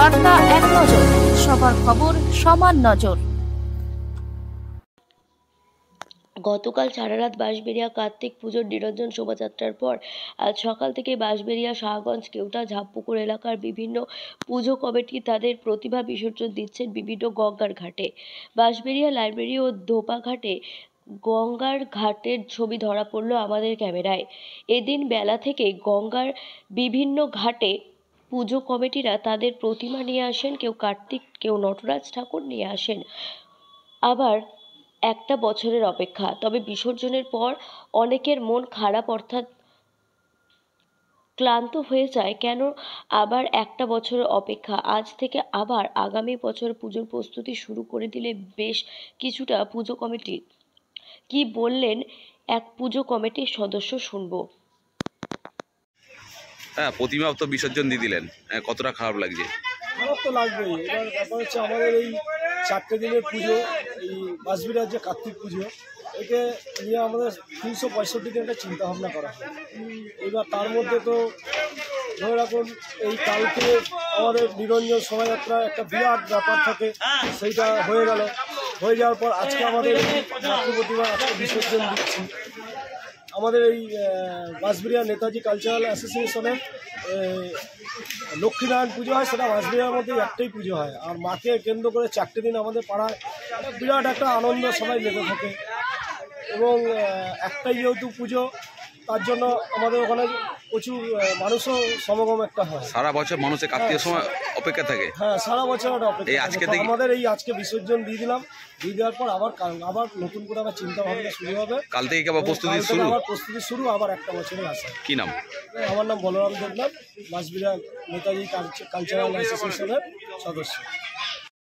বার্তা এক নজর, সবার খবর সমান নজর। গতকাল সারারাত বাঁশবেড়িয়া কার্তিক পুজোর নিরঞ্জন শোভাযাত্রার পর আজ সকাল থেকে বাঁশবেড়িয়া, শাহগঞ্জ, কেওটা, ঝাপপুকুর এলাকার বিভিন্ন পুজো কমিটি তাদের প্রতিভা বিসর্জন দিচ্ছেন বিভিন্ন গঙ্গার ঘাটে। বাঁশবেড়িয়া লাইব্রেরি ও ধোপাঘাটে গঙ্গার ঘাটের ছবি ধরা পড়ল আমাদের ক্যামেরায়। এদিন বেলা থেকে গঙ্গার বিভিন্ন ঘাটে পুজো কমিটিরা তাদের প্রতিমা নিয়ে আসেন। কেউ কার্তিক, কেউ নটরাজ ঠাকুর নিয়ে আসেন। আবার একটা বছরের অপেক্ষা, তবে বিসর্জনের পর অনেকের মন খারাপ, অর্থাৎ ক্লান্ত হয়ে যায়। কেন আবার একটা বছরের অপেক্ষা? আজ থেকে আবার আগামী বছর পুজোর প্রস্তুতি শুরু করে দিলে বেশ কিছুটা পুজো কমিটি কি বললেন এক পুজো কমিটির সদস্য, শুনবো। হ্যাঁ, প্রতিমা তো বিসর্জন দিয়ে দিলেন, কতটা খারাপ লাগছে? খারাপ তো লাগবেই। এবার ব্যাপার হচ্ছে আমাদের এই 4টে দিনের পুজো, এই বাঁশবেড়িয়ার যে কার্তিক পুজো, একে নিয়ে আমাদের 365 দিন একটা চিন্তাভাবনা করা হয়। এবার তার মধ্যে তো ধরে রাখুন, এই কালকে আমাদের নিরঞ্জন শোভাযাত্রা একটা বিরাট ব্যাপার থাকে, সেইটা হয়ে গেল। হয়ে যাওয়ার পর আজকে আমাদের মাতৃ প্রতিমা আজকে বিসর্জন দিচ্ছি। আমাদের এই বাঁশবেড়িয়া নেতাজি কালচারাল অ্যাসোসিয়েশনের লক্ষ্মীনারায়ণ পুজো হয়, সেটা বাঁশবেড়িয়ার মধ্যে একটাই পুজো হয়। আর মাকে কেন্দ্র করে 4টে দিন আমাদের পাড়ায় বিরাট একটা আনন্দ সবাই মেতে থাকে। এবং একটাই যেহেতু পুজো, তার জন্য আমাদের ওখানে প্রচুর মানুষও সমাগম একটা হয়। সারা বছর মানুষের কার্তিকের সময় অপেক্ষা থাকে। হ্যাঁ, সারা বছর একটা এই অপেক্ষা আজকে থাকে। আমাদের এই আজকে বিসর্জন দিয়ে দিলাম, দিয়ে দেওয়ার পর আবার নতুন করে আবার চিন্তা ভাবনা শুরু হবে। কাল থেকে আবার প্রস্তুতি শুরু? আবার প্রস্তুতি শুরু, আবার একটা বছরের আশা। কি নাম? আমার নাম বলরাম দেবনাথ, বাঁশবেড়িয়া নেতাজি কালচারাল অ্যাসোসিয়েশনের সদস্য।